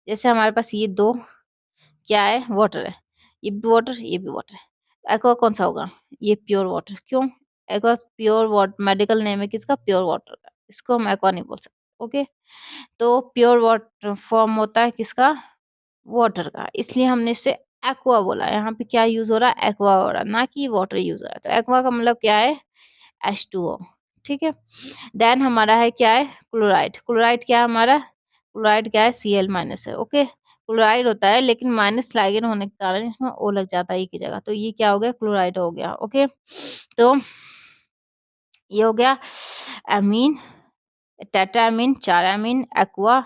जैसे हमारे पास ये 2 क्या है? वाटर है। ये भी वाटर, ये भी वाटर है। एक्वा कौन-सा होगा? ये प्योर वाटर। क्यों? एक्वा प्योर वाट मेडिकल नेम है किसका? प्योर वाटर का। इसको हम एक्वा नहीं बोल सकते, ओके? तो प्योर वाटर फॉर्म होता है किसका? वाटर का। इसलिए हमने इसे एक्वा बोला। यहाँ पे क्या यूज़ हो रहा है? एक्वा हो रहा है, ना कि वाटर यूज़ हो रहा है। तो एक्वा का मतलब क्या है? H2O, ठीक है? देन हमारा है क्या है? क्लोराइड। क्लोराइड क्या है हमारा? क्लोराइड क्या है? Cl माइनस है, ओके? क्लोराइड होता है लेकिन माइनस लाइगेन होने के कारण इसमें O लग जाता है E की जगह। तो ये क्या हो गया? क्लोराइड हो गया, ओके? तो ये हो गया एमीन, टेट्रामीन, 4 अमीन, एक्वा,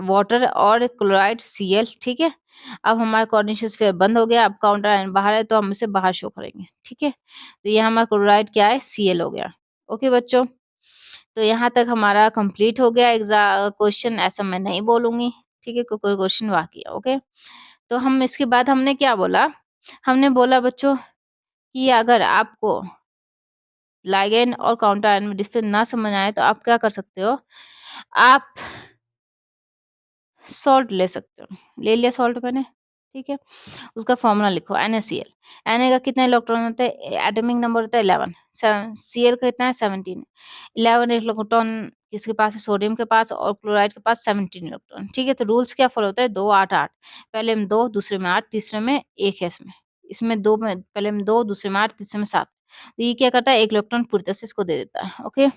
वाटर और क्लोराइड Cl, ठीक है? अब हमारा कोऑर्डिनेशन स्फीयर बंद हो गया, अब काउंटर आयन बाहर है तो हम इसे बाहर शो करेंगे, ठीक है? तो ये हमारा क्लोराइड क्या है? Cl हो गया। ओके बच्चों? तो यहाँ तक हमारा कंप्लीट हो गया क्वेश्चन, ऐसा मैं नहीं बोलूँगी, ठीक है? कोई क्वेश्चन बाकी है, ओके? तो हम इसके बाद हमने क्या बोला? हमने बोला बच्चों कि अगर आपको लिगैंड और काउंटर आयन में डिफरेंस ना समझ आए तो आप क्या कर सकते हो? आप सॉल्ट ले सकते हो। ले लिया सॉल्ट मैंने, ठीक है? उसका फ़ॉर्मूला लिखो NaCl। Na का कितना इलेक्ट्रॉन होता है? एटॉमिक नंबर होता है 11। Cl का कितना है? 17। 11 इलेक्ट्रॉन किसके पास है? सोडियम के पास, और क्लोराइड के पास 17 इलेक्ट्रॉन, ठीक है? तो रूल्स क्या फ़ॉलो होता है? 2, 8, 8। पहले में 2, दूसरे में 8, तीसरे में 1 है इसमें। इसमें 2 में पहले में 2, दूसरे में 8, तीसरे में 7। तो ये क्या करता है, एक इलेक्ट्रॉन पूरी तरह से इसको दे देता है। ओके,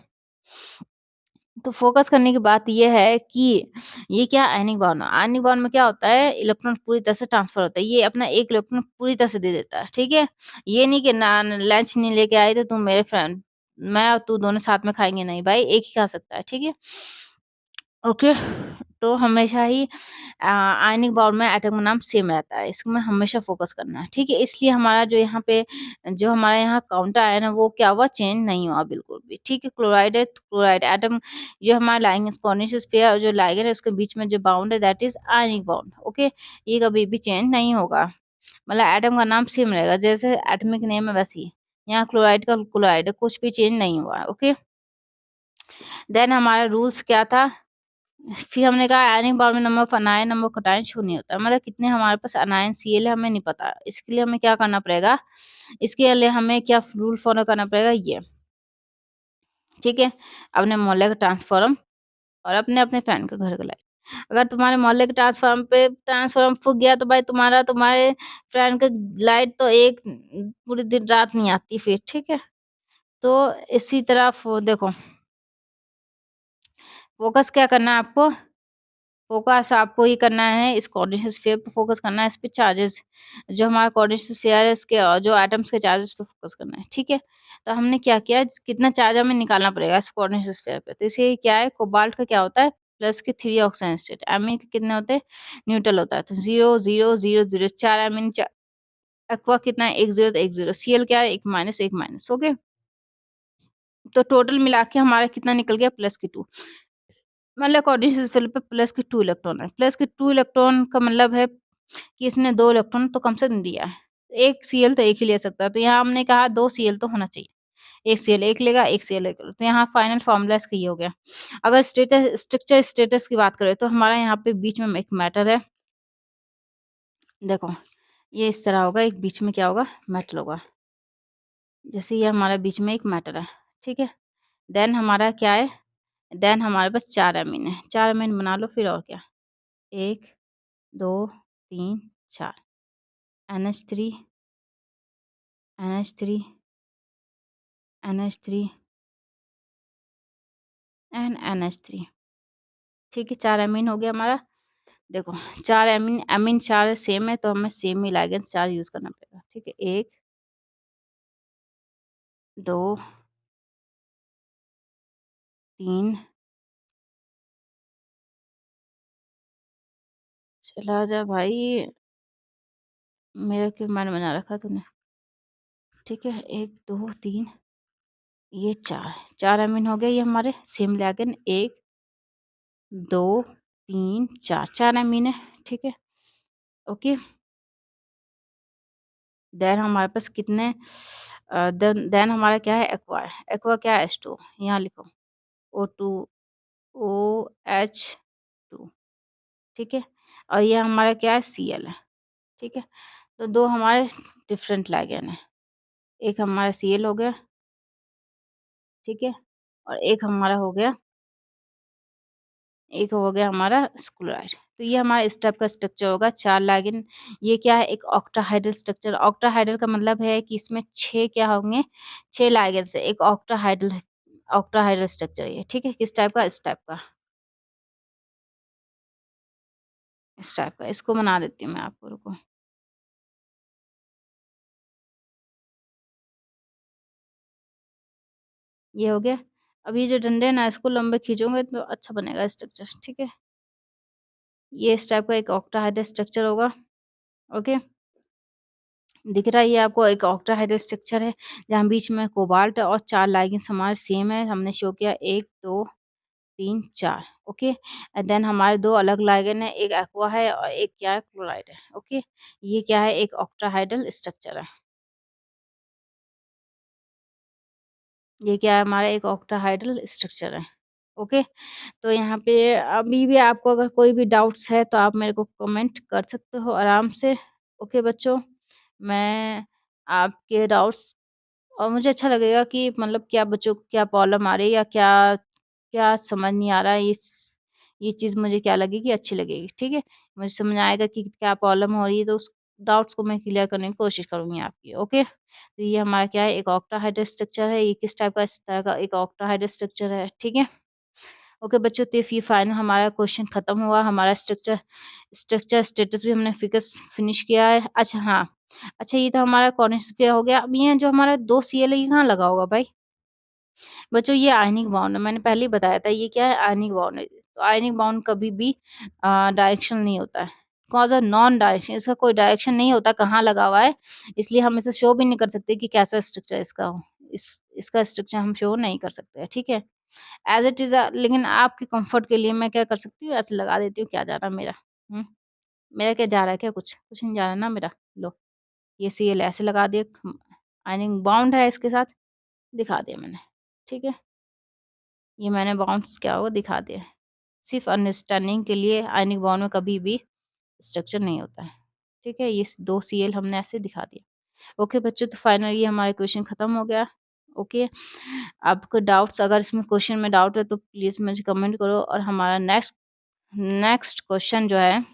तो फोकस करने की बात ये है कि ये क्या आयनिक बॉन्ड है। आयनिक बॉन्ड में क्या होता है, इलेक्ट्रॉन पूरी तरह से ट्रांसफर होता है। ये अपना एक इलेक्ट्रॉन पूरी तरह से दे देता है, ठीक है। ये नहीं कि ना लंच नहीं लेके आई तो तुम मेरे फ्रेंड, मैं और तू दोनों साथ में खाएंगे, नहीं भाई, एक ही खा सकता है, ठीक है। ओके, तो हमेशा ही आयनिक बाउल में एटम का नाम सेम रहता है, इसमें हमेशा फोकस करना है, ठीक है। इसलिए हमारा जो यहाँ पे जो हमारे यहाँ काउंटर आयन है वो क्या हुआ, चेंज नहीं हुआ बिल्कुल भी, ठीक है। क्लोराइड है, क्लोराइड एटम जो हमारा लाइगेंड स्पॉनिश पेयर जो लाइगेंड है उसके बीच में जो बाउंड है that is ionic bound. Okay, ये कभी भी चेंज नहीं होगा, मतलब एटम का नाम सेम रहेगा, जैसे एटमिक नेम है वैसे ही यहाँ क्लोराइड का क्लोराइड है, कुछ भी चेंज नहीं हुआ है। ओके, देन हमारा रूल्स क्या था, फिर हमने कहा आयनिक बाउंड में number of अनायन number of cation शून्य नहीं होता, मतलब कितने हमारे पास अनायन सीएल है हमें नहीं पता। इसके लिए हमें क्या करना पड़ेगा, इसके लिए हमें क्या रूल फॉलो करना पड़ेगा, ये, ठीक है। अपने मोहल्ले का ट्रांसफॉर्म और अपने अपने फ्रेंड के घर का लाइट। अगर तुम्हारे मोहल्ले के ट्रांसफॉर्म फूक गया तो भाई तुम्हारे फ्रेंड का लाइट तो एक पूरी दिन रात नहीं आती फिर, ठीक है। तो इसी तरह देखो, फोकस क्या करना है आपको, फोकस आपको ये करना है, इस कोऑर्डिनेशन स्फीयर पे फोकस करना है, इस पे चार्जेस जो हमारा कोऑर्डिनेशन स्फीयर है इसके जो एटम्स के चार्जेस पे फोकस करना है, ठीक है। तो हमने क्या किया, कितना चार्ज हमें निकालना पड़ेगा इस कोऑर्डिनेशन स्फीयर पे। तो इसे क्या है, कोबाल्ट का क्या होता है, प्लस के 3 ऑक्सीजन स्टेट, एमीन के कितने होते हैं, न्यूट्रल होता है, तो 0 0 0 0 4 एमीन, एक्वा कितना है, 1 0 तो 1 0, सीएल क्या है, 1 1 ओके। तो टोटल मिला के हमारा कितना निकल गया, प्लस के 2, मतलब कोऑर्डिनेशन स्फीयर पे प्लस के 2 इलेक्ट्रॉन है। प्लस के 2 इलेक्ट्रॉन का मतलब है कि इसने 2 इलेक्ट्रॉन तो कम से कम दिया है। एक सीएल तो एक ही ले सकता है, तो यहाँ हमने कहा 2 सीएल तो होना चाहिए। एक सीएल एक लेगा, एक सीएल एक लेगा। तो यहाँ फाइनल फॉर्मूला इसका ये हो गया। अगर स्ट्रक्चर स्टेटस की बात करें तो हमारा यहाँ पे बीच में एक मैटर है। देखो, ये इस तरह होगा, एक बीच में क्या होगा, मेटल होगा। जैसे ये हमारा बीच में एक मैटर है, ठीक है। देन हमारा क्या है, देन हमारे पास 4 अमीन है। 4 अमीन बना लो फिर, और क्या, 1 2 3 4, NH3 NH3 NH3 and NH3, ठीक है। 4 अमीन हो गया हमारा। देखो, 4 अमीन, अमीन 4 सेम है तो हमें सेम ही लिगेंड्स 4 यूज करना पड़ेगा, ठीक है। 1 2 3, चला जा भाई, मेरा क्यों मन बना रखा तूने, ठीक है। 1 2 3, ये 4, 4 अमीन हो गए ये हमारे सेम लिगेंड, 1 2 3 4, 4 अमीन है, ठीक है। ओके, देन हमारे पास कितने, देन हमारा क्या है, एक्वा है। एक्वा क्या है, H2, यहाँ लिखो O2 OH2, ठीक है। और ये हमारा क्या है, Cl है, ठीक है। तो 2 हमारे डिफरेंट लिगेंड है, एक हमारा Cl हो गया, ठीक है, और एक हो गया हमारा क्लोराइड। तो ये हमारा इस टाइप का स्ट्रक्चर होगा, 4 लिगेंड। ये क्या है, एक ऑक्टाहाइड्रल स्ट्रक्चर। ऑक्टाहाइड्रल का मतलब है कि इसमें 6 क्या होंगे, 6 लिगेंड्स है, एक ऑक्टाहाइड्रल स्ट्रक्चर है, ठीक है। किस टाइप का, इस टाइप का इसको बना देती हूँ मैं आपको, रुको। ये हो गया। अब ये जो डंडे हैं ना, इसको लंबे खींचोगे तो अच्छा बनेगा स्ट्रक्चर, ठीक है। ये इस टाइप का एक ऑक्टाहाइड्रल स्ट्रक्चर होगा, ओके। दिख रहा है ये आपको, एक ऑक्टाहाइड्रल स्ट्रक्चर है जहाँ बीच में कोबाल्ट है और 4 लिगेंड्स हमारे सेम है, हमने शो किया 1 2 3 4, ओके। एंड देन हमारे 2 अलग लिगेंड है, एक एक्वा है और एक क्या है, क्लोराइड है, ओके। ये क्या है, एक ऑक्टाहाइड्रल स्ट्रक्चर है। ये क्या है, हमारा एक ऑक्टाहाइड्रल स्ट्रक्चर है, ओके। तो यहाँ पे अभी भी आपको अगर कोई भी डाउट्स है तो आप मेरे को कमेंट कर सकते हो आराम से, ओके बच्चों। मैं आपके डाउट्स, और मुझे अच्छा लगेगा कि मतलब क्या बच्चों को क्या प्रॉब्लम आ रही है या क्या क्या समझ नहीं आ रहा है, ये चीज़ मुझे क्या लगेगी, अच्छी लगेगी, ठीक है। मुझे समझ आएगा कि क्या प्रॉब्लम हो रही है तो डाउट्स को मैं क्लियर करने की कोशिश करूँगी आपकी। ओके, तो ये हमारा क्या है, एक ऑक्टाहाइड्रल स्ट्रक्चर है। ये किस टाइप का, इस तरह का एक ऑक्टाहाइड्रल स्ट्रक्चर है, ठीक है। ओके बच्चों, तो ये फाइनल हमारा क्वेश्चन खत्म हुआ। हमारा स्ट्रक्चर स्ट्रक्चर स्टेटस भी हमने फिनिश किया है। अच्छा हाँ, अच्छा ये तो हमारा कॉर्नस्फीयर हो गया। अब ये जो हमारा 2 Cl है, ये कहाँ लगा होगा भाई? बच्चों ये आयनिक बॉन्ड है, मैंने पहले ही बताया था ये क्या है, आयनिक बॉन्ड है। तो आयनिक बॉन्ड कभी भी डायरेक्शन नहीं होता है, कॉज अ नॉन डायरेक्शन, इसका कोई डायरेक्शन नहीं होता कहाँ लगा हुआ है, इसलिए हम इसे शो भी नहीं कर सकते कि कैसा स्ट्रक्चर इसका हो। इसका स्ट्रक्चर हम शो नहीं कर सकते हैं, ठीक है। एज इट इज़, लेकिन आपके कंफर्ट के लिए मैं क्या कर सकती हूँ, ऐसे लगा देती हूँ। क्या जा रहा है मेरा? हम्म, मेरा क्या जा रहा है? क्या कुछ नहीं जा रहा है ना मेरा। लो, ये Cl ऐसे लगा दिया, आयनिक बॉन्ड है इसके साथ, दिखा दिया मैंने, ठीक है। ये मैंने बाउंस क्या हुआ दिखा दिया है। सिर्फ अंडरस्टैंडिंग के लिए, आयनिक बॉन्ड में कभी भी स्ट्रक्चर नहीं होता है, ठीक है। ये 2 Cl हमने ऐसे दिखा दिया। ओके बच्चों, तो फाइनली हमारा क्वेश्चन खत्म हो गया। ओके, आपको डाउट्स, अगर इसमें क्वेश्चन में डाउट है तो प्लीज़ मुझे कमेंट करो। और हमारा नेक्स्ट नेक्स्ट क्वेश्चन जो है